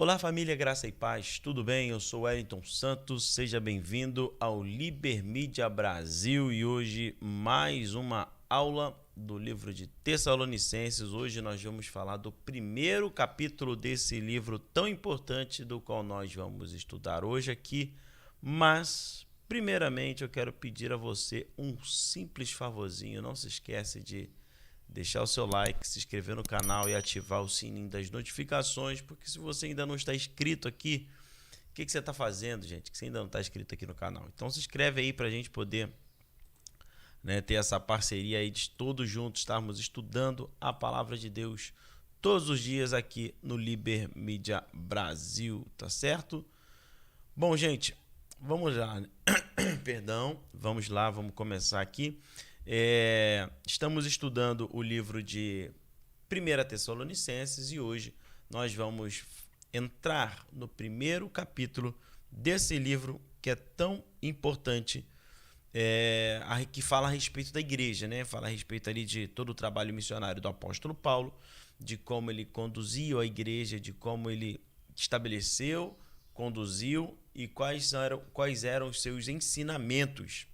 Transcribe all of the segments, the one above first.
Olá família, graça e paz, tudo bem? Eu sou Wellington Santos, seja bem-vindo ao Libermídia Brasil e hoje mais uma aula do livro de Tessalonicenses. Hoje nós vamos falar do primeiro capítulo desse livro tão importante do qual nós vamos estudar hoje aqui, mas primeiramente eu quero pedir a você um simples favorzinho, não se esquece de deixar o seu like, se inscrever no canal e ativar o sininho das notificações, porque se você ainda não está inscrito aqui, o que você está fazendo, gente? Que você ainda não está inscrito aqui no canal. Então se inscreve aí para a gente poder, ter essa parceria aí de todos juntos estarmos estudando a palavra de Deus todos os dias aqui no Libermídia Brasil, tá certo? Bom, gente, vamos lá. Perdão, vamos lá, vamos começar aqui. Estamos estudando o livro de 1 Tessalonicenses e hoje nós vamos entrar no primeiro capítulo desse livro que é tão importante, que fala a respeito da igreja, né? Fala a respeito ali de todo o trabalho missionário do apóstolo Paulo, de como ele conduziu a igreja, de como ele estabeleceu, conduziu e quais eram os seus ensinamentos.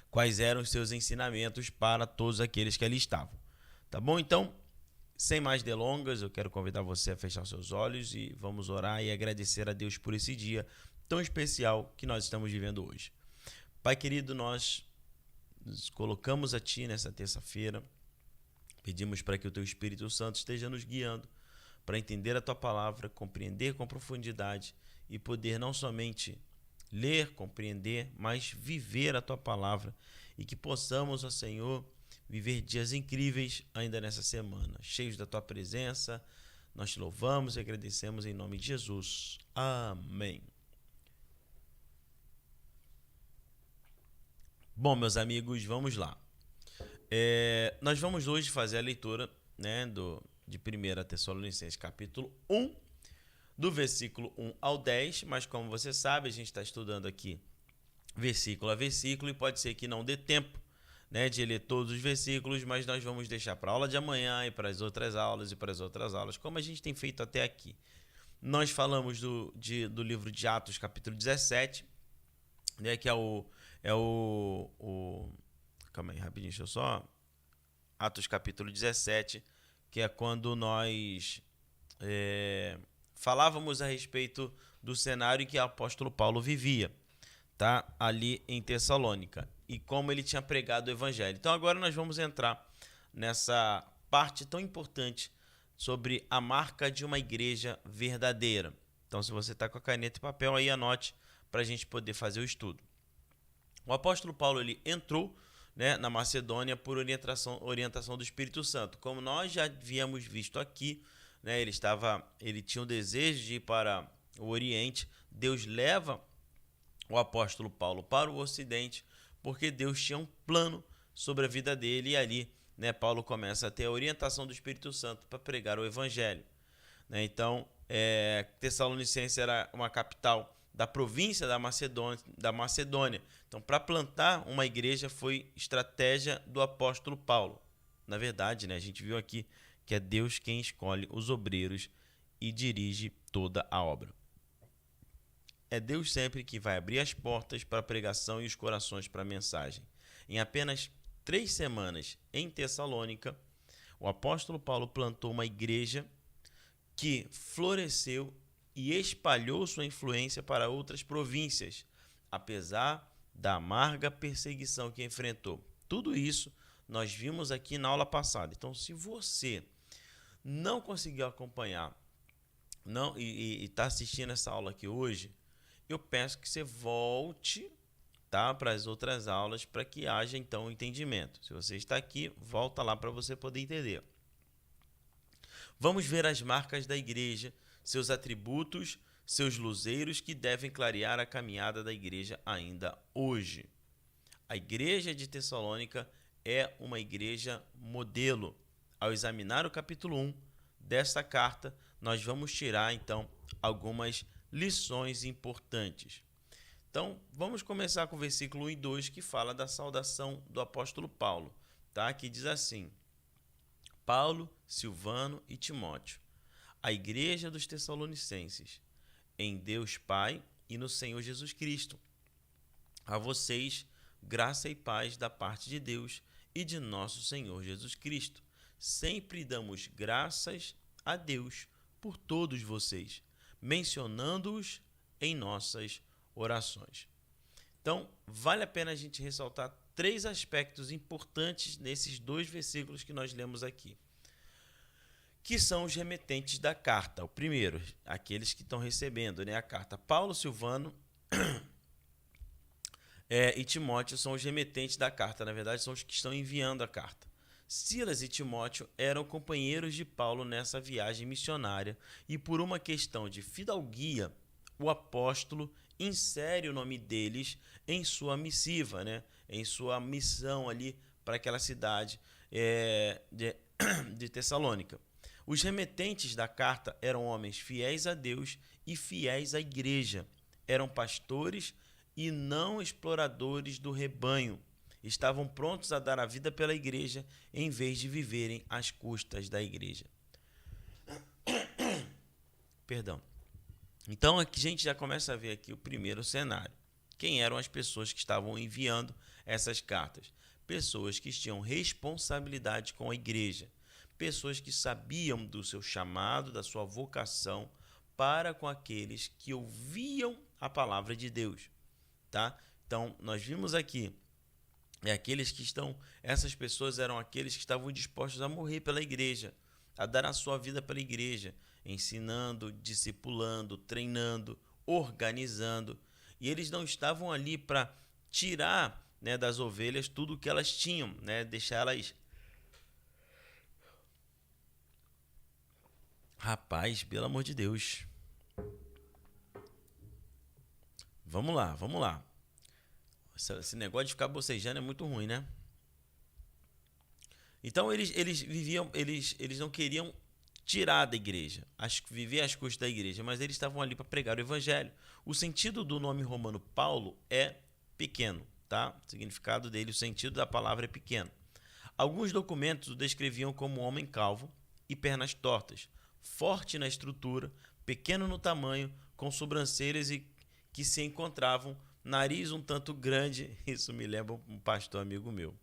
Quais eram os seus ensinamentos para todos aqueles que ali estavam. Tá bom? Então, sem mais delongas, eu quero convidar você a fechar seus olhos e vamos orar e agradecer a Deus por esse dia tão especial que nós estamos vivendo hoje. Pai querido, nós nos colocamos a Ti nessa terça-feira, pedimos para que o Teu Espírito Santo esteja nos guiando para entender a Tua palavra, compreender com profundidade e poder não somente ler, compreender, mas viver a Tua palavra e que possamos, ó Senhor, viver dias incríveis ainda nessa semana, cheios da Tua presença. Nós te louvamos e agradecemos em nome de Jesus. Amém. Bom, meus amigos, vamos lá. Nós vamos hoje fazer a leitura, de 1 Tessalonicenses capítulo 1, do versículo 1 ao 10, mas como você sabe, a gente está estudando aqui versículo a versículo e pode ser que não dê tempo, de ler todos os versículos, mas nós vamos deixar para a aula de amanhã e para as outras aulas, como a gente tem feito até aqui. Nós falamos do livro de Atos, capítulo 17, que calma aí, rapidinho, deixa eu só... Atos, capítulo 17, que é quando nós... falávamos a respeito do cenário em que o apóstolo Paulo vivia, tá? Ali em Tessalônica, e como ele tinha pregado o evangelho. Então agora nós vamos entrar nessa parte tão importante sobre a marca de uma igreja verdadeira. Então se você está com a caneta e papel aí, anote para a gente poder fazer o estudo. O apóstolo Paulo ele entrou, na Macedônia por orientação do Espírito Santo. Como nós já havíamos visto aqui, ele tinha o desejo de ir para o Oriente. Deus leva o apóstolo Paulo para o Ocidente porque Deus tinha um plano sobre a vida dele e ali, Paulo começa a ter a orientação do Espírito Santo para pregar o Evangelho. Então, Tessalonicense era uma capital da província da Macedônia. Então, para plantar uma igreja foi estratégia do apóstolo Paulo. Na verdade, a gente viu aqui que é Deus quem escolhe os obreiros e dirige toda a obra. É Deus sempre que vai abrir as portas para a pregação e os corações para a mensagem. Em apenas 3 semanas em Tessalônica, o apóstolo Paulo plantou uma igreja que floresceu e espalhou sua influência para outras províncias, apesar da amarga perseguição que enfrentou. Tudo isso nós vimos aqui na aula passada. Então, se você não conseguiu acompanhar e está assistindo essa aula aqui hoje, eu peço que você volte, para as outras aulas para que haja então entendimento. Se você está aqui, volta lá para você poder entender. Vamos ver as marcas da igreja, seus atributos, seus luzeiros que devem clarear a caminhada da igreja ainda hoje. A igreja de Tessalônica é uma igreja modelo. Ao examinar o capítulo 1 desta carta, nós vamos tirar então algumas lições importantes. Então, vamos começar com o versículo 1 e 2, que fala da saudação do apóstolo Paulo, que diz assim: Paulo, Silvano e Timóteo, à igreja dos Tessalonicenses, em Deus Pai e no Senhor Jesus Cristo. A vocês, graça e paz da parte de Deus e de nosso Senhor Jesus Cristo. Sempre damos graças a Deus por todos vocês, mencionando-os em nossas orações. Então, vale a pena a gente ressaltar 3 aspectos importantes nesses 2 versículos que nós lemos aqui, que são os remetentes da carta. O primeiro, aqueles que estão recebendo, né, a carta. Paulo, Silvano e Timóteo são os remetentes da carta, na verdade são os que estão enviando a carta. Silas e Timóteo eram companheiros de Paulo nessa viagem missionária e, por uma questão de fidalguia, o apóstolo insere o nome deles em sua missiva, né? Em sua missão ali para aquela cidade de Tessalônica. Os remetentes da carta eram homens fiéis a Deus e fiéis à igreja. Eram pastores e não exploradores do rebanho. Estavam prontos a dar a vida pela igreja em vez de viverem às custas da igreja. Perdão. Então aqui a gente já começa a ver aqui o primeiro cenário. Quem eram as pessoas que estavam enviando essas cartas? Pessoas que tinham responsabilidade com a igreja. Pessoas que sabiam do seu chamado, da sua vocação para com aqueles que ouviam a palavra de Deus. Tá? Então nós vimos aqui essas pessoas eram aqueles que estavam dispostos a morrer pela igreja, a dar a sua vida pela igreja, ensinando, discipulando, treinando, organizando. E eles não estavam ali para tirar, né, das ovelhas tudo o que elas tinham, né, deixar elas... Rapaz, pelo amor de Deus. Vamos lá. Esse negócio de ficar bocejando é muito ruim, né? Então eles não queriam tirar da igreja, viver às custas da igreja, mas eles estavam ali para pregar o evangelho. O sentido do nome romano Paulo é pequeno, tá? O significado dele, o sentido da palavra é pequeno. Alguns documentos o descreviam como um homem calvo e pernas tortas, forte na estrutura, pequeno no tamanho, com sobrancelhas e que se encontravam, nariz um tanto grande. Isso me lembra um pastor amigo meu.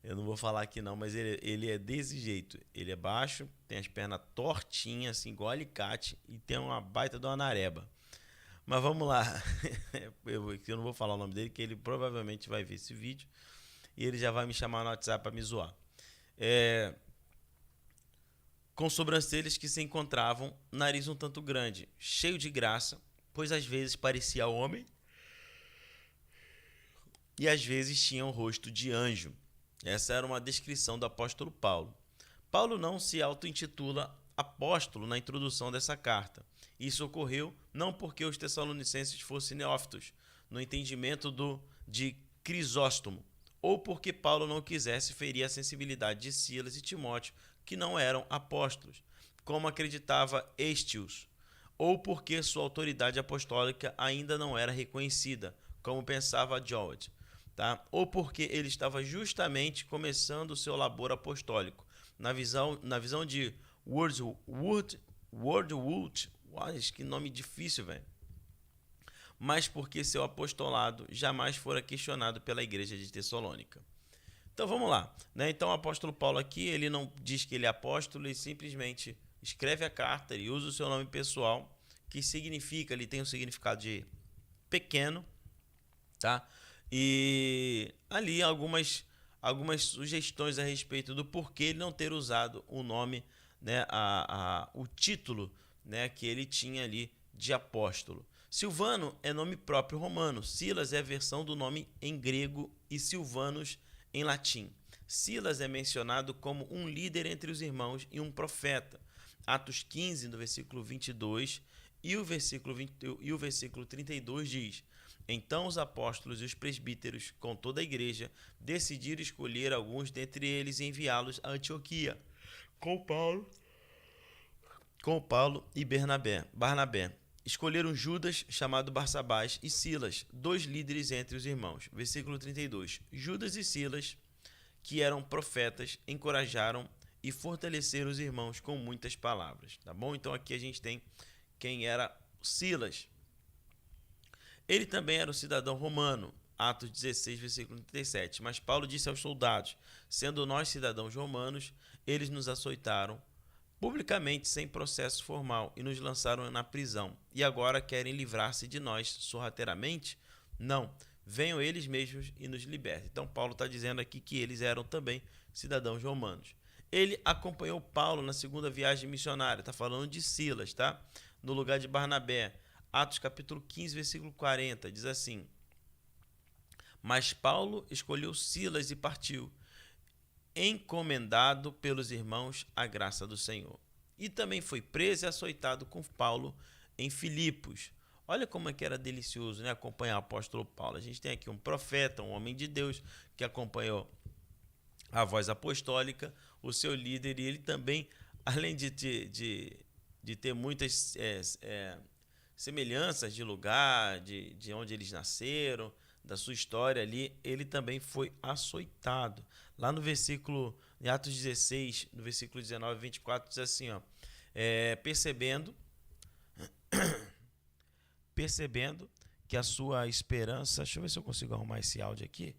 Eu não vou falar aqui não, mas ele é desse jeito. Ele é baixo, tem as pernas tortinhas, assim, igual alicate, e tem uma baita de uma nareba. Mas vamos lá. Eu não vou falar o nome dele, que ele provavelmente vai ver esse vídeo e ele já vai me chamar no WhatsApp para me zoar. Com sobrancelhas que se encontravam, nariz um tanto grande, cheio de graça, pois às vezes parecia homem e às vezes tinha o rosto de anjo. Essa era uma descrição do apóstolo Paulo. Paulo não se auto-intitula apóstolo na introdução dessa carta. Isso ocorreu não porque os tessalonicenses fossem neófitos, no entendimento de Crisóstomo, ou porque Paulo não quisesse ferir a sensibilidade de Silas e Timóteo, que não eram apóstolos, como acreditava Estius, ou porque sua autoridade apostólica ainda não era reconhecida, como pensava Jowett, tá? Ou porque ele estava justamente começando o seu labor apostólico, na visão de Wordsworth, que nome difícil, velho. Mas porque seu apostolado jamais fora questionado pela igreja de Tessalônica. Então vamos lá, né? Então o apóstolo Paulo aqui, ele não diz que ele é apóstolo, ele simplesmente escreve a carta e usa o seu nome pessoal, que significa, ele tem um significado de pequeno, tá? E ali algumas sugestões a respeito do porquê ele não ter usado o nome, né, o título, né, que ele tinha ali de apóstolo. Silvano é nome próprio romano, Silas é a versão do nome em grego e Silvanus em latim. Silas é mencionado como um líder entre os irmãos e um profeta. Atos 15, no versículo 22 e o versículo 32 diz: então os apóstolos e os presbíteros, com toda a igreja, decidiram escolher alguns dentre eles e enviá-los a Antioquia, com Paulo e Barnabé. Escolheram Judas, chamado Barsabás, e Silas, 2 líderes entre os irmãos. Versículo 32. Judas e Silas, que eram profetas, encorajaram e fortalecer os irmãos com muitas palavras, tá bom? Então aqui a gente tem quem era Silas. Ele também era um cidadão romano, Atos 16, versículo 37. Mas Paulo disse aos soldados: sendo nós cidadãos romanos, eles nos açoitaram publicamente sem processo formal e nos lançaram na prisão. E agora querem livrar-se de nós sorrateiramente? Não, venham eles mesmos e nos libertem. Então Paulo está dizendo aqui que eles eram também cidadãos romanos. Ele acompanhou Paulo na segunda viagem missionária, está falando de Silas, tá? No lugar de Barnabé. Atos capítulo 15, versículo 40, diz assim: mas Paulo escolheu Silas e partiu, encomendado pelos irmãos à graça do Senhor. E também foi preso e açoitado com Paulo em Filipos. Olha como é que era delicioso, né, acompanhar o apóstolo Paulo. A gente tem aqui um profeta, um homem de Deus, que acompanhou a voz apostólica, o seu líder, e ele também, além de ter muitas semelhanças de lugar, de onde eles nasceram, da sua história ali, ele também foi açoitado. Lá no versículo, em Atos 16, no versículo 19 e 24, diz assim, ó, percebendo que a sua esperança... Deixa eu ver se eu consigo arrumar esse áudio aqui.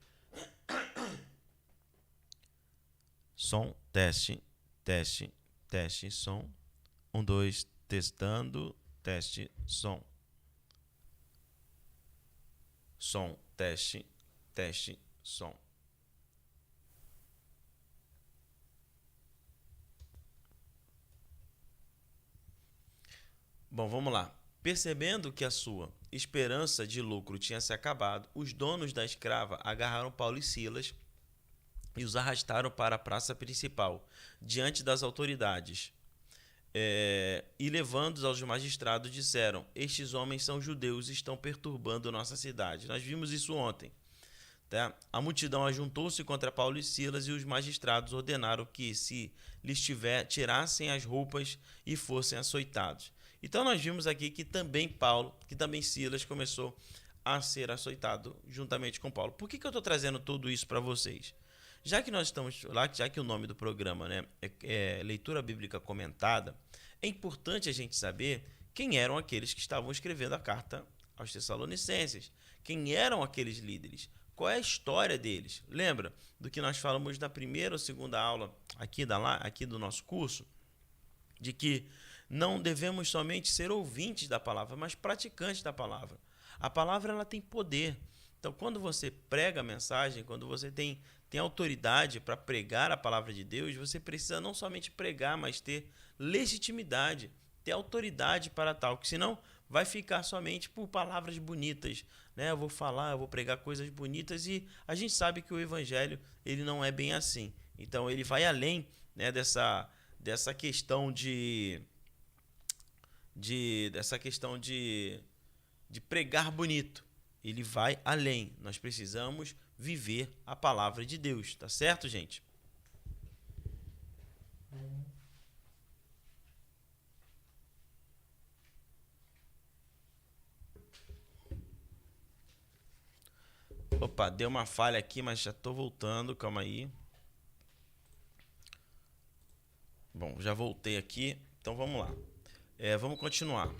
Som, teste, teste, teste, som. 1, 2, testando, teste, som. Som, teste, teste, som. Bom, vamos lá. Percebendo que a sua esperança de lucro tinha se acabado, os donos da escrava agarraram Paulo e Silas e os arrastaram para a praça principal, diante das autoridades. E levando-os aos magistrados, disseram: estes homens são judeus e estão perturbando nossa cidade. Nós vimos isso ontem. Tá? A multidão ajuntou-se contra Paulo e Silas e os magistrados ordenaram que se lhes tirassem as roupas e fossem açoitados. Então nós vimos aqui que também Silas começou a ser açoitado juntamente com Paulo. Por que eu estou trazendo tudo isso para vocês? Já que nós estamos lá, já que o nome do programa, né, é Leitura Bíblica Comentada, é importante a gente saber quem eram aqueles que estavam escrevendo a carta aos Tessalonicenses. Quem eram aqueles líderes? Qual é a história deles? Lembra do que nós falamos na primeira ou segunda aula aqui do nosso curso? De que não devemos somente ser ouvintes da palavra, mas praticantes da palavra. A palavra ela tem poder. Então, quando você prega a mensagem, quando você tem autoridade para pregar a palavra de Deus, você precisa não somente pregar, mas ter legitimidade, ter autoridade para tal, que senão vai ficar somente por palavras bonitas, né? Eu vou pregar coisas bonitas, e a gente sabe que o evangelho ele não é bem assim. Então ele vai além, né, dessa questão de pregar bonito. Ele vai além. Nós precisamos viver a palavra de Deus, tá certo, gente? Opa, deu uma falha aqui, mas já tô voltando, calma aí. Bom, já voltei aqui, então vamos lá. Vamos continuar.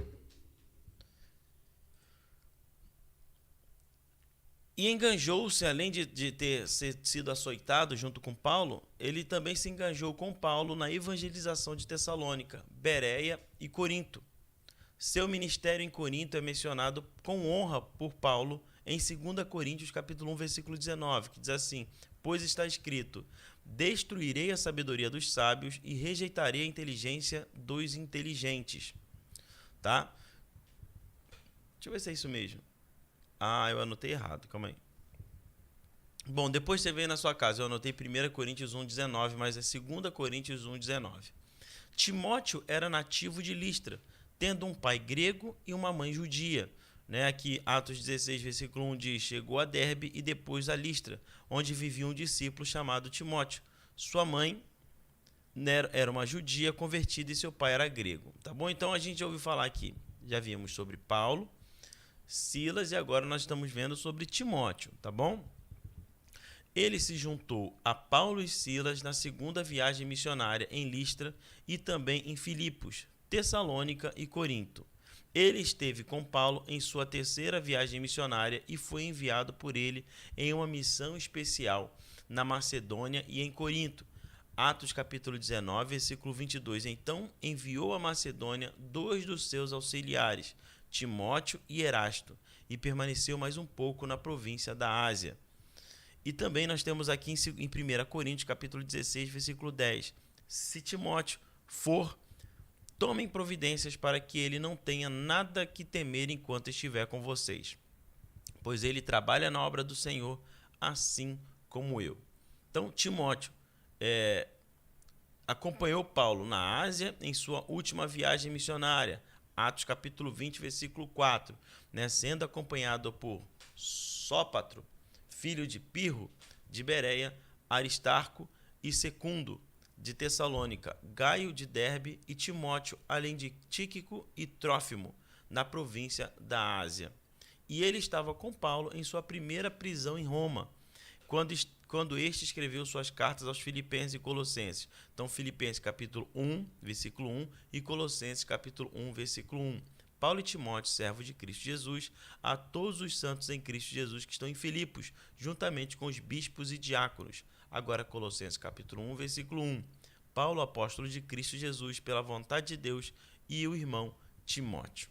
E enganjou-se, além de ter sido açoitado junto com Paulo, ele também se enganjou com Paulo na evangelização de Tessalônica, Bereia e Corinto. Seu ministério em Corinto é mencionado com honra por Paulo em 2 Coríntios capítulo 1, versículo 19, que diz assim: pois está escrito: destruirei a sabedoria dos sábios e rejeitarei a inteligência dos inteligentes. Tá? Deixa eu ver se é isso mesmo. Eu anotei errado, calma aí. Bom, depois você vê na sua casa, eu anotei 1 Coríntios 1,19, mas é 2 Coríntios 1,19. Timóteo era nativo de Listra, tendo um pai grego e uma mãe judia. Né? Aqui, Atos 16, versículo 1 diz: chegou a Derbe e depois a Listra, onde vivia um discípulo chamado Timóteo. Sua mãe era uma judia convertida e seu pai era grego. Tá bom? Então a gente já ouviu falar aqui, já vimos sobre Paulo, Silas, e agora nós estamos vendo sobre Timóteo, tá bom? Ele se juntou a Paulo e Silas na segunda viagem missionária em Listra e também em Filipos, Tessalônica e Corinto. Ele esteve com Paulo em sua terceira viagem missionária e foi enviado por ele em uma missão especial na Macedônia e em Corinto. Atos capítulo 19, versículo 22. Então enviou a Macedônia 2 dos seus auxiliares, Timóteo e Erasto, e permaneceu mais um pouco na província da Ásia. E também nós temos aqui em 1 Coríntios capítulo 16, versículo 10. Se Timóteo for, tomem providências para que ele não tenha nada que temer enquanto estiver com vocês, pois ele trabalha na obra do Senhor, assim como eu. Então, Timóteo acompanhou Paulo na Ásia em sua última viagem missionária, Atos capítulo 20, versículo 4, sendo acompanhado por Sópatro, filho de Pirro, de Bereia, Aristarco e Secundo, de Tessalônica, Gaio de Derbe e Timóteo, além de Tíquico e Trófimo, na província da Ásia. E ele estava com Paulo em sua primeira prisão em Roma, quando este escreveu suas cartas aos Filipenses e Colossenses. Então, Filipenses capítulo 1, versículo 1 e Colossenses capítulo 1, versículo 1. Paulo e Timóteo, servo de Cristo Jesus, a todos os santos em Cristo Jesus que estão em Filipos, juntamente com os bispos e diáconos. Agora, Colossenses capítulo 1, versículo 1. Paulo, apóstolo de Cristo Jesus, pela vontade de Deus, e o irmão Timóteo.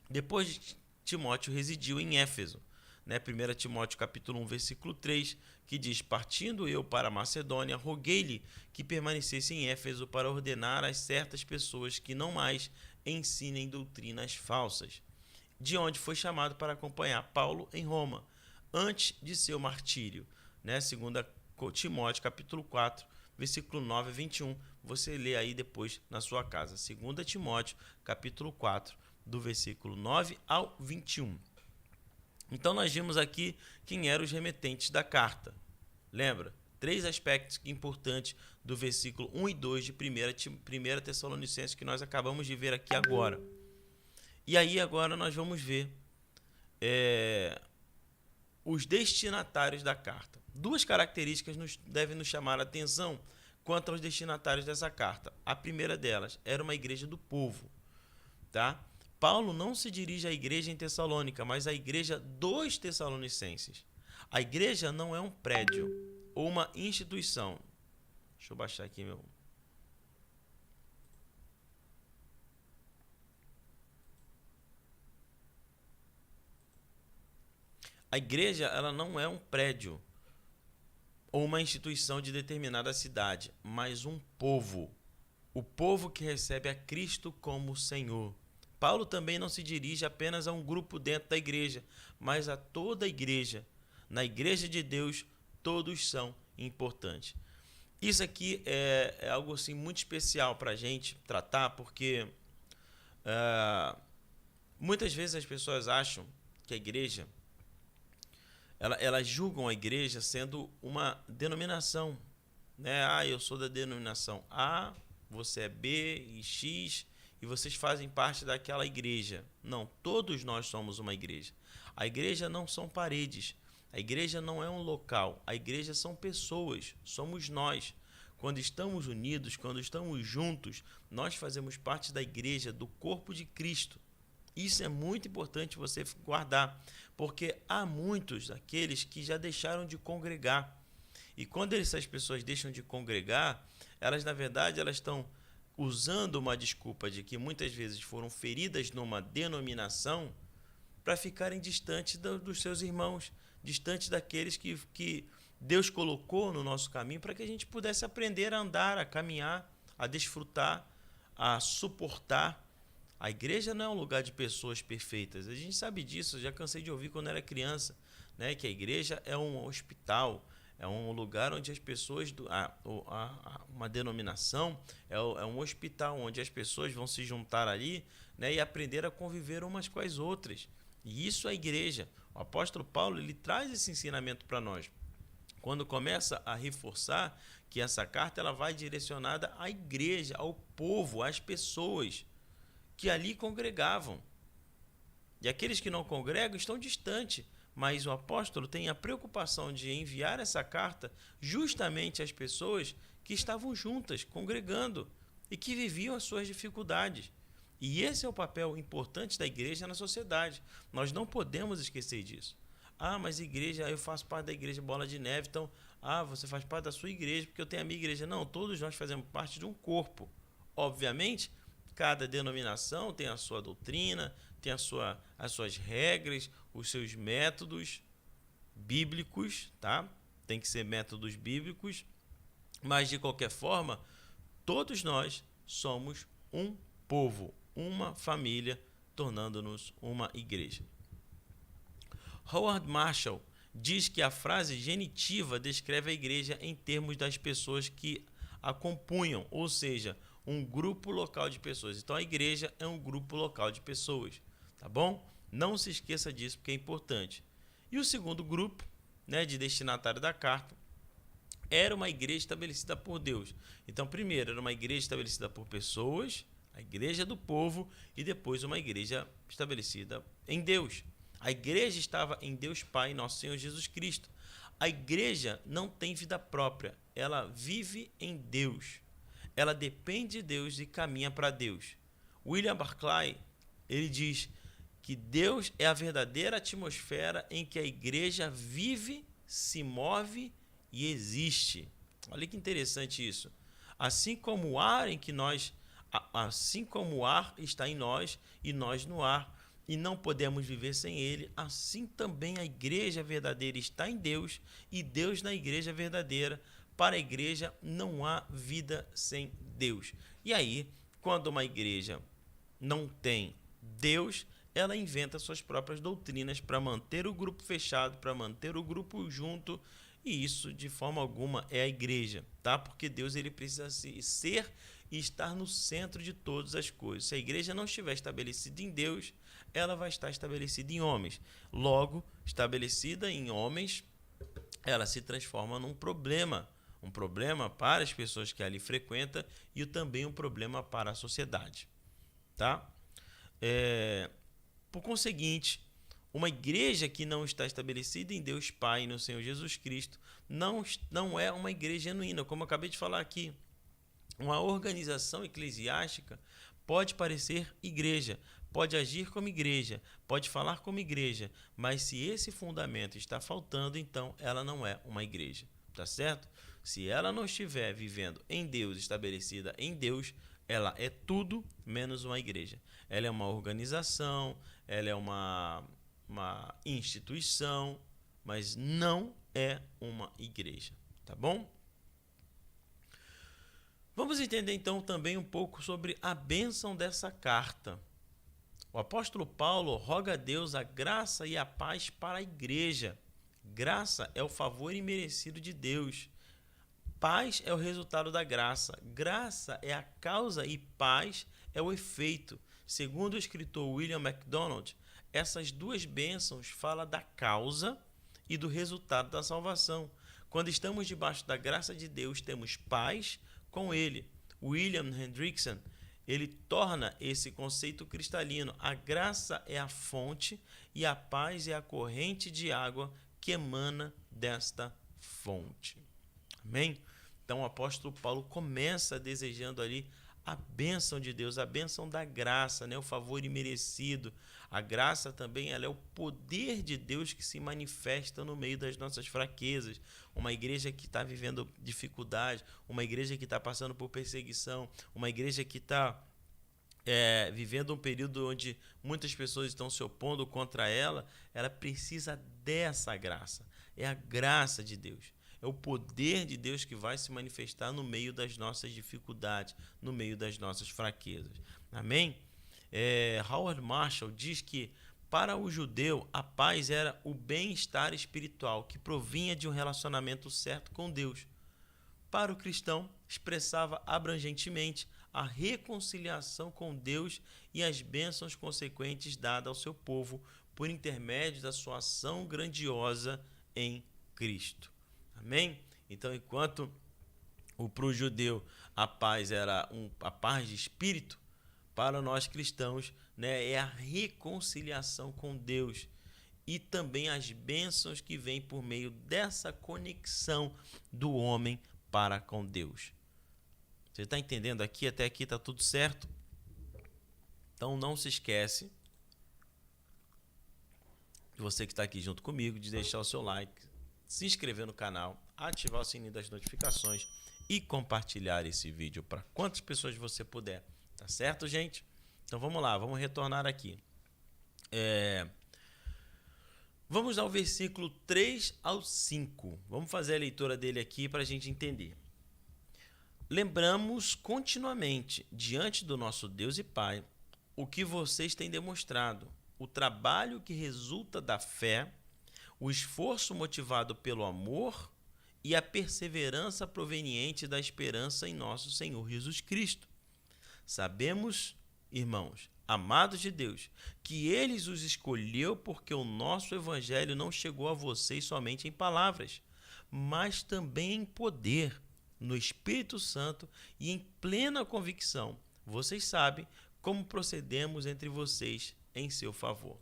Depois, Timóteo residiu em Éfeso. 1 Timóteo capítulo 1, versículo 3, que diz: partindo eu para a Macedônia, roguei-lhe que permanecesse em Éfeso para ordenar a certas pessoas que não mais ensinem doutrinas falsas, de onde foi chamado para acompanhar Paulo em Roma, antes de seu martírio. 2 Timóteo capítulo 4, versículo 9 a 21, você lê aí depois na sua casa. 2 Timóteo capítulo 4, do versículo 9 ao 21. Então nós vimos aqui quem eram os remetentes da carta. Lembra? 3 aspectos importantes do versículo 1 e 2 de 1 Tessalonicenses que nós acabamos de ver aqui agora. E aí agora nós vamos ver os destinatários da carta. 2 características devem nos chamar a atenção quanto aos destinatários dessa carta. A primeira delas era uma igreja do povo, tá? Paulo não se dirige à igreja em Tessalônica, mas à igreja dos Tessalonicenses. A igreja não é um prédio ou uma instituição. Deixa eu baixar aqui meu... A igreja, ela não é um prédio ou uma instituição de determinada cidade, mas um povo. O povo que recebe a Cristo como Senhor. Paulo também não se dirige apenas a um grupo dentro da igreja, mas a toda a igreja. Na igreja de Deus, todos são importantes. Isso aqui é algo assim, muito especial para a gente tratar, porque muitas vezes as pessoas acham que a igreja, elas julgam a igreja sendo uma denominação. Eu sou da denominação A, você é B e X, e vocês fazem parte daquela igreja. Não, todos nós somos uma igreja. A igreja não são paredes, a igreja não é um local, a igreja são pessoas, somos nós. Quando estamos unidos, quando estamos juntos, nós fazemos parte da igreja, do corpo de Cristo. Isso é muito importante você guardar, porque há muitos daqueles que já deixaram de congregar. E quando essas pessoas deixam de congregar, elas, na verdade, elas estão usando uma desculpa de que muitas vezes foram feridas numa denominação para ficarem distantes dos seus irmãos, distantes daqueles que Deus colocou no nosso caminho para que a gente pudesse aprender a andar, a caminhar, a desfrutar, a suportar. A igreja não é um lugar de pessoas perfeitas. A gente sabe disso, eu já cansei de ouvir quando era criança, que a igreja é um hospital, é um lugar onde as pessoas, uma denominação, é um hospital onde as pessoas vão se juntar ali, e aprender a conviver umas com as outras. E isso é a igreja. O apóstolo Paulo, ele traz esse ensinamento para nós. Quando começa a reforçar que essa carta ela vai direcionada à igreja, ao povo, às pessoas que ali congregavam. E aqueles que não congregam estão distantes, mas o apóstolo tem a preocupação de enviar essa carta justamente às pessoas que estavam juntas, congregando e que viviam as suas dificuldades. E esse é o papel importante da igreja na sociedade. Nós não podemos esquecer disso. Ah, mas igreja, eu faço parte da igreja Bola de Neve, então, você faz parte da sua igreja porque eu tenho a minha igreja. Não, todos nós fazemos parte de um corpo. Obviamente, cada denominação tem a sua doutrina, tem as suas regras, os seus métodos bíblicos, tá? Tem que ser métodos bíblicos, mas de qualquer forma, todos nós somos um povo, uma família, tornando-nos uma igreja. Howard Marshall diz que a frase genitiva descreve a igreja em termos das pessoas que a compunham, ou seja, um grupo local de pessoas. Então a igreja é um grupo local de pessoas, tá bom? Não se esqueça disso porque é importante. E o segundo grupo, de destinatário da carta, era uma igreja estabelecida por Deus. Então, primeiro, era uma igreja estabelecida por pessoas, a igreja do povo, e depois uma igreja estabelecida em Deus. A igreja estava em Deus Pai, nosso Senhor Jesus Cristo. A igreja não tem vida própria, ela vive em Deus. Ela depende de Deus e caminha para Deus. William Barclay, ele diz que Deus é a verdadeira atmosfera em que a igreja vive, se move e existe. Olha que interessante isso. Assim como o ar está em nós e nós no ar, e não podemos viver sem ele, assim também a igreja verdadeira está em Deus e Deus na igreja verdadeira. Para a igreja não há vida sem Deus. E aí, quando uma igreja não tem Deus, ela inventa suas próprias doutrinas para manter o grupo fechado, para manter o grupo junto, e isso de forma alguma é a igreja, tá? Porque Deus ele precisa ser e estar no centro de todas as coisas. Se a igreja não estiver estabelecida em Deus, ela vai estar estabelecida em homens. Logo, estabelecida em homens, ela se transforma num problema. Um problema para as pessoas que ali frequentam e também um problema para a sociedade, tá? Por conseguinte, uma igreja que não está estabelecida em Deus Pai e no Senhor Jesus Cristo não é uma igreja genuína, como eu acabei de falar aqui. Uma organização eclesiástica pode parecer igreja, pode agir como igreja, pode falar como igreja, mas se esse fundamento está faltando, então ela não é uma igreja, tá certo? Se ela não estiver vivendo em Deus, estabelecida em Deus, ela é tudo menos uma igreja. Ela é uma organização, ela é uma instituição, mas não é uma igreja, tá bom? Vamos entender então também um pouco sobre a bênção dessa carta. O apóstolo Paulo roga a Deus a graça e a paz para a igreja. Graça é o favor imerecido de Deus. Paz é o resultado da graça. Graça é a causa e paz é o efeito. Segundo o escritor William MacDonald, essas duas bênçãos falam da causa e do resultado da salvação. Quando estamos debaixo da graça de Deus, temos paz com ele. William Hendrickson, ele torna esse conceito cristalino. A graça é a fonte e a paz é a corrente de água que emana desta fonte. Amém? Então o apóstolo Paulo começa desejando ali a bênção de Deus, a bênção da graça, o favor imerecido. A graça também ela é o poder de Deus que se manifesta no meio das nossas fraquezas. Uma igreja que está vivendo dificuldade, uma igreja que está passando por perseguição, uma igreja que está vivendo um período onde muitas pessoas estão se opondo contra ela, ela precisa dessa graça. É a graça de Deus. É o poder de Deus que vai se manifestar no meio das nossas dificuldades, no meio das nossas fraquezas. Amém? Howard Marshall diz que para o judeu a paz era o bem-estar espiritual que provinha de um relacionamento certo com Deus. Para o cristão, expressava abrangentemente a reconciliação com Deus e as bênçãos consequentes dadas ao seu povo por intermédio da sua ação grandiosa em Cristo. Amém? Então, enquanto para o judeu a paz era a paz de espírito, para nós cristãos é a reconciliação com Deus. e também as bênçãos que vêm por meio dessa conexão do homem para com Deus. Você está entendendo aqui? Até aqui está tudo certo? Então não se esquece, você que está aqui junto comigo, de deixar o seu like, se inscrever no canal, ativar o sininho das notificações e compartilhar esse vídeo para quantas pessoas você puder. Tá certo, gente? Então vamos lá, vamos retornar aqui. Vamos ao versículo 3 ao 5. Vamos fazer a leitura dele aqui para a gente entender. Lembramos continuamente, diante do nosso Deus e Pai, o que vocês têm demonstrado, o trabalho que resulta da fé, o esforço motivado pelo amor e a perseverança proveniente da esperança em nosso Senhor Jesus Cristo. Sabemos, irmãos, amados de Deus, que Ele os escolheu porque o nosso Evangelho não chegou a vocês somente em palavras, mas também em poder, no Espírito Santo e em plena convicção. Vocês sabem como procedemos entre vocês em seu favor.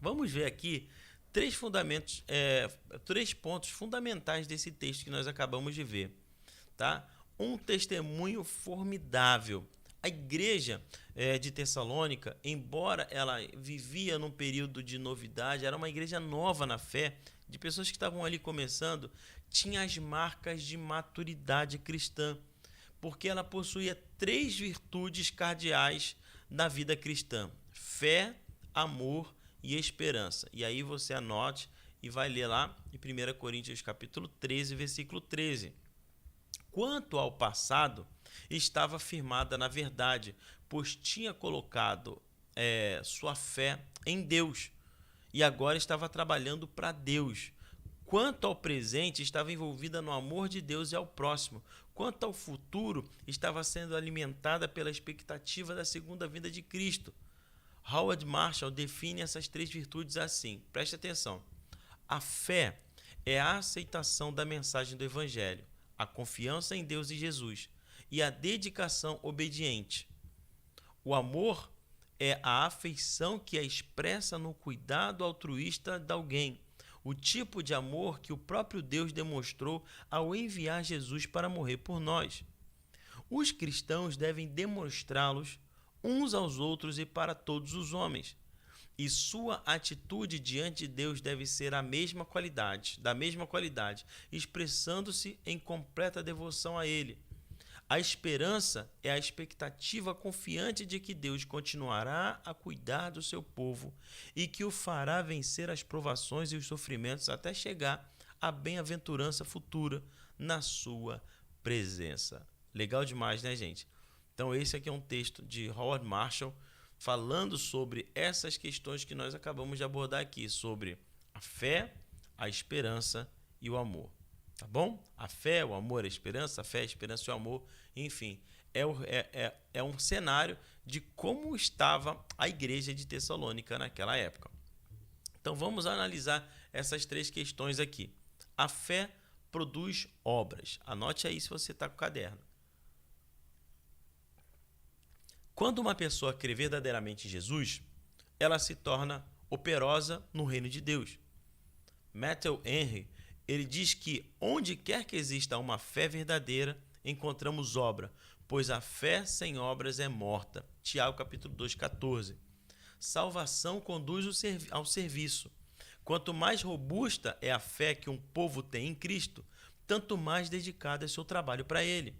Vamos ver aqui três pontos fundamentais desse texto que nós acabamos de ver, tá? Um testemunho formidável. A igreja de Tessalônica, embora ela vivia num período de novidade, era uma igreja nova na fé, de pessoas que estavam ali começando, tinha as marcas de maturidade cristã, porque ela possuía 3 virtudes cardeais da vida cristã: fé, amor e esperança. E aí você anote e vai ler lá em 1 Coríntios capítulo 13, versículo 13. Quanto ao passado, estava firmada na verdade, pois tinha colocado sua fé em Deus e agora estava trabalhando para Deus. Quanto ao presente, estava envolvida no amor de Deus e ao próximo. Quanto ao futuro, estava sendo alimentada pela expectativa da segunda vinda de Cristo. Howard Marshall define essas 3 virtudes assim. Preste atenção. A fé é a aceitação da mensagem do Evangelho, a confiança em Deus e Jesus e a dedicação obediente. O amor é a afeição que é expressa no cuidado altruísta de alguém, o tipo de amor que o próprio Deus demonstrou ao enviar Jesus para morrer por nós. Os cristãos devem demonstrá-los uns aos outros e para todos os homens. E sua atitude diante de Deus deve ser da mesma qualidade, expressando-se em completa devoção a Ele. A esperança é a expectativa confiante de que Deus continuará a cuidar do seu povo e que o fará vencer as provações e os sofrimentos até chegar à bem-aventurança futura na sua presença. Legal demais, né, gente? Então esse aqui é um texto de Howard Marshall falando sobre essas questões que nós acabamos de abordar aqui, sobre a fé, a esperança e o amor. Tá bom? A fé, o amor, a esperança e o amor, enfim, é um cenário de como estava a igreja de Tessalônica naquela época. Então vamos analisar essas 3 questões aqui. A fé produz obras. Anote aí se você está com o caderno. Quando uma pessoa crê verdadeiramente em Jesus, ela se torna operosa no reino de Deus. Matthew Henry, ele diz que onde quer que exista uma fé verdadeira, encontramos obra, pois a fé sem obras é morta. Tiago capítulo 2, 14. Salvação conduz ao serviço. Quanto mais robusta é a fé que um povo tem em Cristo, tanto mais dedicado é seu trabalho para ele.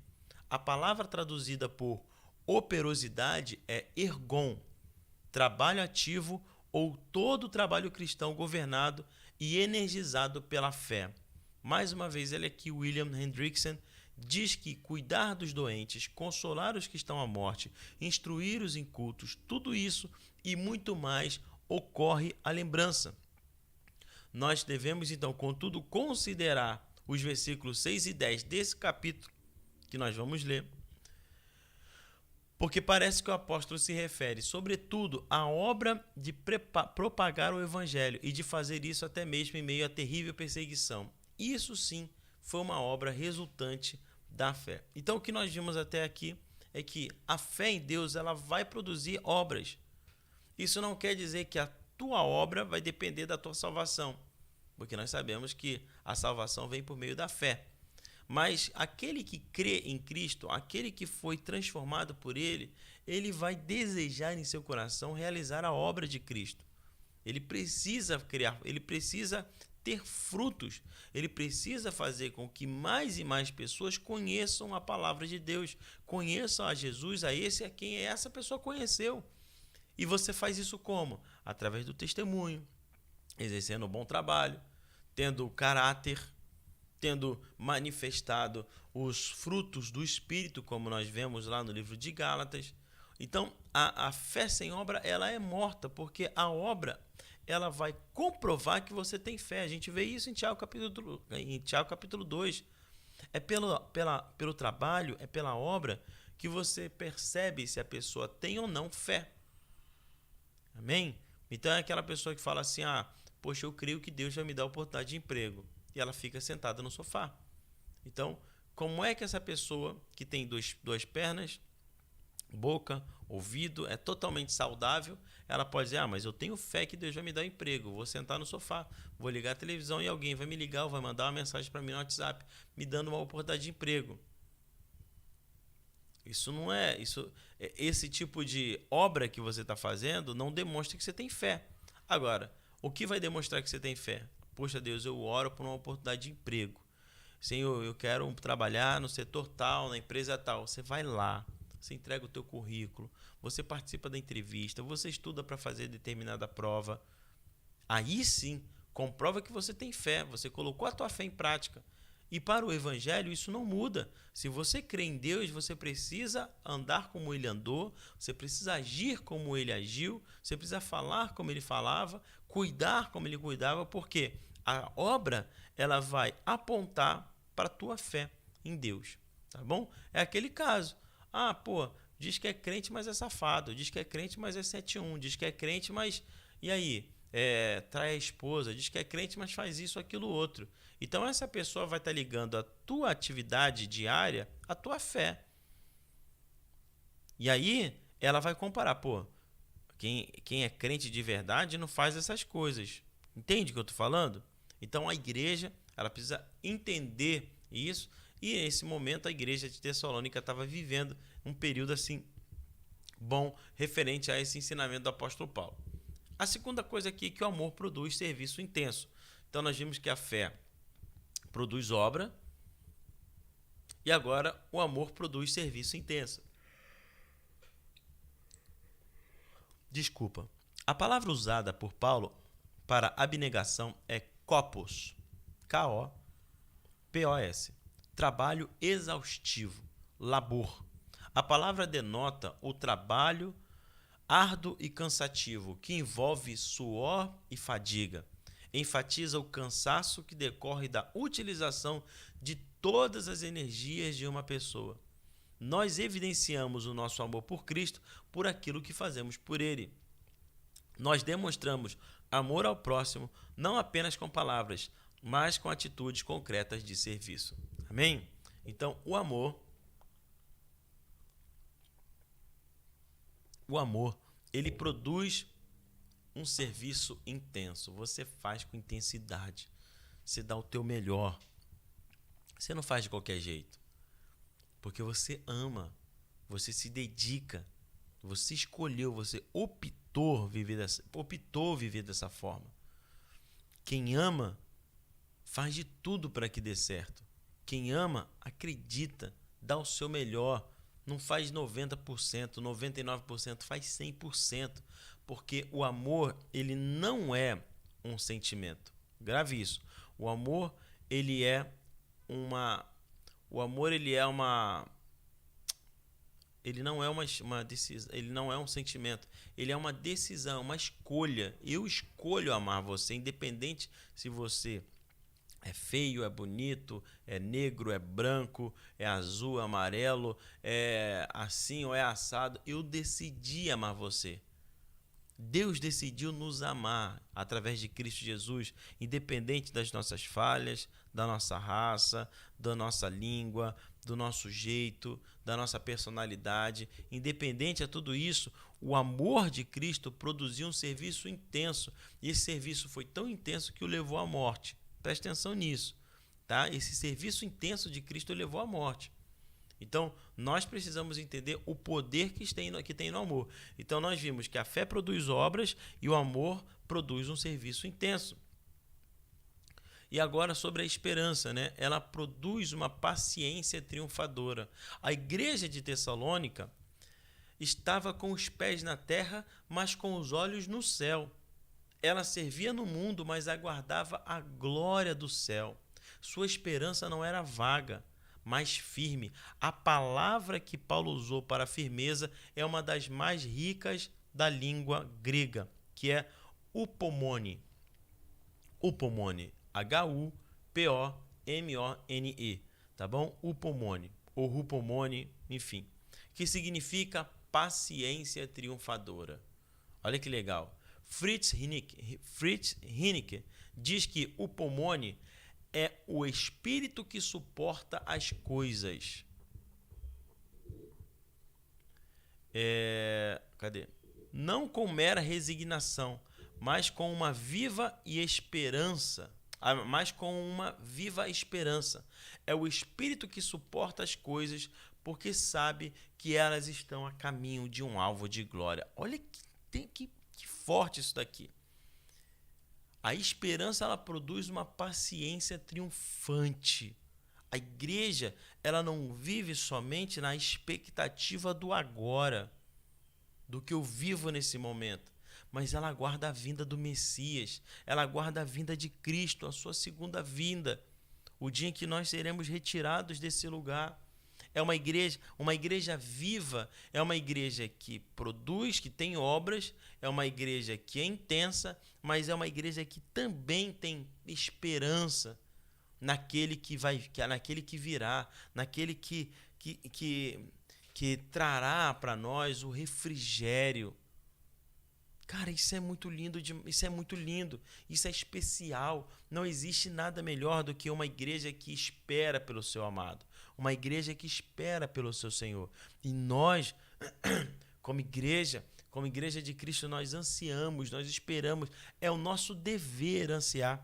A palavra traduzida por operosidade é ergon, trabalho ativo ou todo trabalho cristão governado e energizado pela fé. Mais uma vez, ele aqui, William Hendrickson, diz que cuidar dos doentes, consolar os que estão à morte, instruir os incultos, tudo isso e muito mais ocorre à lembrança. Nós devemos, então, contudo, considerar os versículos 6 e 10 desse capítulo que nós vamos ler, porque parece que o apóstolo se refere, sobretudo, à obra de propagar o evangelho e de fazer isso até mesmo em meio à terrível perseguição. Isso sim foi uma obra resultante da fé. Então o que nós vimos até aqui é que a fé em Deus ela vai produzir obras. Isso não quer dizer que tua obra vai depender da tua salvação, porque nós sabemos que a salvação vem por meio da fé. Mas aquele que crê em Cristo, aquele que foi transformado por Ele, ele vai desejar em seu coração realizar a obra de Cristo. Ele precisa criar, ele precisa ter frutos, ele precisa fazer com que mais e mais pessoas conheçam a palavra de Deus, conheçam a Jesus, a esse a quem essa pessoa conheceu. E você faz isso como? Através do testemunho, exercendo um bom trabalho, tendo caráter, tendo manifestado os frutos do Espírito, como nós vemos lá no livro de Gálatas. Então, a fé sem obra, ela é morta, porque a obra, ela vai comprovar que você tem fé. A gente vê isso em Tiago capítulo 2. É pelo trabalho, é pela obra que você percebe se a pessoa tem ou não fé. Amém? Então é aquela pessoa que fala assim, poxa, eu creio que Deus vai me dar a oportunidade de emprego. E ela fica sentada no sofá. Então, como é que essa pessoa que tem duas pernas, boca, ouvido, é totalmente saudável, ela pode dizer, mas eu tenho fé que Deus vai me dar um emprego, vou sentar no sofá, vou ligar a televisão e alguém vai me ligar ou vai mandar uma mensagem para mim no WhatsApp, me dando uma oportunidade de emprego. Isso não é... esse tipo de obra que você está fazendo não demonstra que você tem fé. Agora, o que vai demonstrar que você tem fé? Poxa, Deus, eu oro por uma oportunidade de emprego. Senhor, eu quero trabalhar no setor tal, na empresa tal. Você vai lá, você entrega o teu currículo, você participa da entrevista, você estuda para fazer determinada prova. Aí sim, comprova que você tem fé, você colocou a tua fé em prática. E para o evangelho isso não muda. Se você crê em Deus, você precisa andar como ele andou, você precisa agir como ele agiu, você precisa falar como ele falava, cuidar como ele cuidava, porque a obra ela vai apontar para a tua fé em Deus, tá bom? É aquele caso. Diz que é crente, mas é safado, diz que é crente, mas é 71, diz que é crente, mas e aí? Trai a esposa, diz que é crente, mas faz isso, aquilo, outro. Então essa pessoa vai estar ligando a tua atividade diária à tua fé. E aí ela vai comparar, quem é crente de verdade não faz essas coisas. Entende o que eu estou falando? Então a igreja, ela precisa entender isso. E nesse momento a igreja de Tessalônica estava vivendo um período assim bom referente a esse ensinamento do apóstolo Paulo. A segunda coisa aqui é que o amor produz serviço intenso. Então nós vimos que a fé produz obra e agora o amor produz serviço intenso. Desculpa. A palavra usada por Paulo para abnegação é kopos, K-O-P-O-S, trabalho exaustivo, labor. A palavra denota o trabalho árduo e cansativo, que envolve suor e fadiga. Enfatiza o cansaço que decorre da utilização de todas as energias de uma pessoa. Nós evidenciamos o nosso amor por Cristo por aquilo que fazemos por Ele. Nós demonstramos amor ao próximo não apenas com palavras, mas com atitudes concretas de serviço. Amém? Então, o amor, ele produz um serviço intenso. Você faz com intensidade. Você dá o teu melhor. Você não faz de qualquer jeito. Porque você ama. Você se dedica. Você escolheu, você optou viver dessa forma. Quem ama faz de tudo para que dê certo. Quem ama, acredita, dá o seu melhor. Não faz 90%, 99%, faz 100%. Porque o amor, ele não é um sentimento. Grave isso. O amor, ele é ele não é uma decisão, ele não é um sentimento, ele é uma decisão, uma escolha. Eu escolho amar você, independente se você é feio, é bonito, é negro, é branco, é azul, é amarelo, é assim ou é assado. Eu decidi amar você. Deus decidiu nos amar através de Cristo Jesus, independente das nossas falhas, da nossa raça, da nossa língua, do nosso jeito, da nossa personalidade. Independente a tudo isso, o amor de Cristo produziu um serviço intenso. E esse serviço foi tão intenso que o levou à morte. Presta atenção nisso, tá? Esse serviço intenso de Cristo o levou à morte. Então, nós precisamos entender o poder que tem no amor. Então, nós vimos que a fé produz obras e o amor produz um serviço intenso. E agora sobre a esperança, né? Ela produz uma paciência triunfadora. A igreja de Tessalônica estava com os pés na terra, mas com os olhos no céu. Ela servia no mundo, mas aguardava a glória do céu. Sua esperança não era vaga, mas firme. A palavra que Paulo usou para firmeza é uma das mais ricas da língua grega, que é upomone. Upomone. H-U-P-O-M-O-N-E, tá bom? Upomone, ou hupomone, enfim, que significa paciência triunfadora. Olha que legal. Fritz Heinicke diz que upomone é o espírito que suporta as coisas. Cadê? Não com mera resignação, mas com uma viva esperança. É o espírito que suporta as coisas porque sabe que elas estão a caminho de um alvo de glória. Olha que forte isso daqui. A esperança, ela produz uma paciência triunfante. A igreja, ela não vive somente na expectativa do agora, do que eu vivo nesse momento, mas ela aguarda a vinda do Messias, ela aguarda a vinda de Cristo, a sua segunda vinda, o dia em que nós seremos retirados desse lugar. É uma igreja viva, é uma igreja que produz, que tem obras, é uma igreja que é intensa, mas é uma igreja que também tem esperança naquele que virá, naquele que trará para nós o refrigério. Cara, isso é muito lindo, isso é especial. Não existe nada melhor do que uma igreja que espera pelo seu amado, uma igreja que espera pelo seu Senhor. E nós, como igreja de Cristo, nós ansiamos, nós esperamos, é o nosso dever ansiar.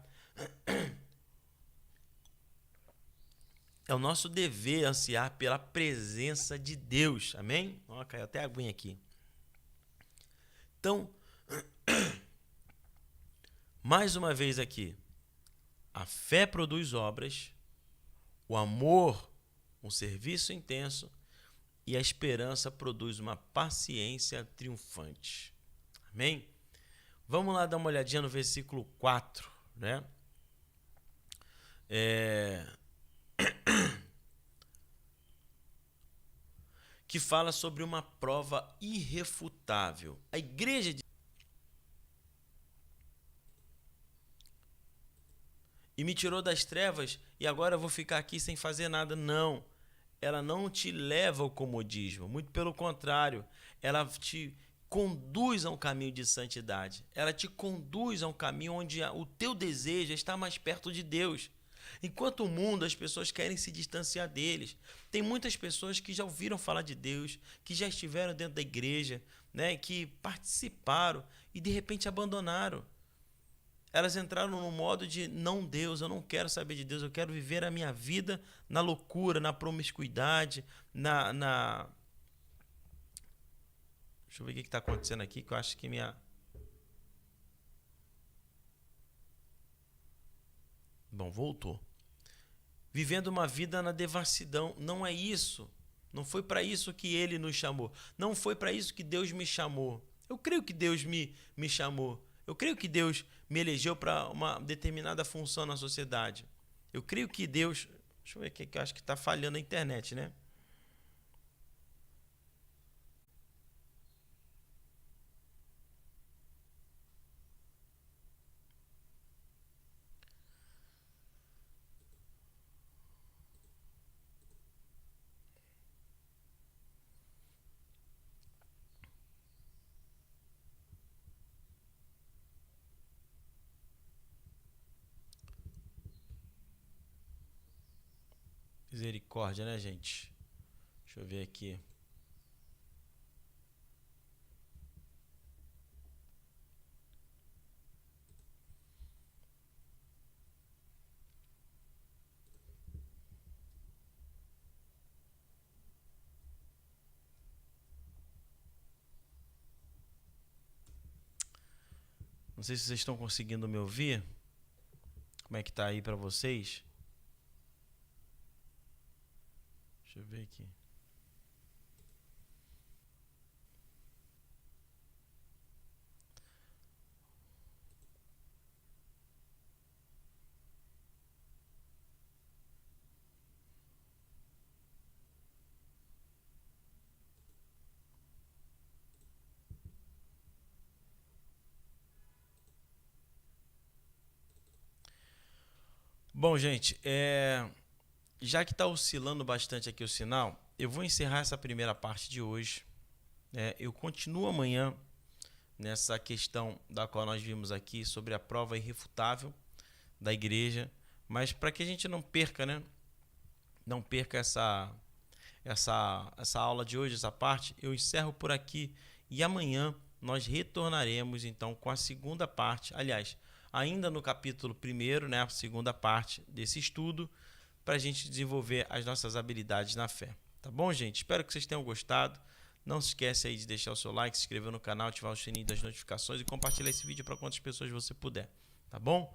É o nosso dever ansiar pela presença de Deus. Amém? Ó, caiu até a aguinha aqui. Então, mais uma vez aqui, a fé produz obras, o amor, um serviço intenso, e a esperança produz uma paciência triunfante. Amém? Vamos lá dar uma olhadinha no versículo 4, né? Que fala sobre uma prova irrefutável. A igreja de... E me tirou das trevas e agora eu vou ficar aqui sem fazer nada. Não. Ela não te leva ao comodismo. Muito pelo contrário. Ela te conduz a um caminho de santidade. Ela te conduz a um caminho onde o teu desejo está mais perto de Deus. Enquanto o mundo, as pessoas querem se distanciar deles. Tem muitas pessoas que já ouviram falar de Deus, que já estiveram dentro da igreja, né, que participaram e de repente abandonaram. Elas entraram no modo de não Deus, eu não quero saber de Deus, eu quero viver a minha vida na loucura, na promiscuidade, Deixa eu ver o que está acontecendo aqui, que eu acho que Bom, voltou. Vivendo uma vida na devassidão. Não é isso. Não foi para isso que ele nos chamou. Não foi para isso que Deus me chamou. Eu creio que Deus me chamou. Eu creio que Deus me elegeu para uma determinada função na sociedade. Eu creio que Deus... Deixa eu ver aqui, que eu acho que está falhando a internet, né? Misericórdia. misericórdia, né, gente? Deixa eu ver aqui. Não sei se vocês estão conseguindo me ouvir. Como é que tá aí para vocês? Deixa eu ver aqui. Bom, gente, já que está oscilando bastante aqui o sinal, eu vou encerrar essa primeira parte de hoje. Eu continuo amanhã nessa questão da qual nós vimos aqui sobre a prova irrefutável da igreja, mas para que a gente não perca, né? Não perca essa aula de hoje, essa parte, eu encerro por aqui e amanhã nós retornaremos então com a segunda parte, aliás, ainda no capítulo 1º, né, a segunda parte desse estudo, para a gente desenvolver as nossas habilidades na fé. Tá bom, gente? Espero que vocês tenham gostado. Não se esquece aí de deixar o seu like, se inscrever no canal, ativar o sininho das notificações e compartilhar esse vídeo para quantas pessoas você puder. Tá bom?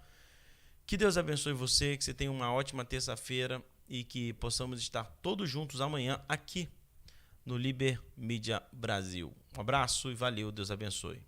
Que Deus abençoe você, que você tenha uma ótima terça-feira e que possamos estar todos juntos amanhã aqui no Liber Mídia Brasil. Um abraço e valeu, Deus abençoe.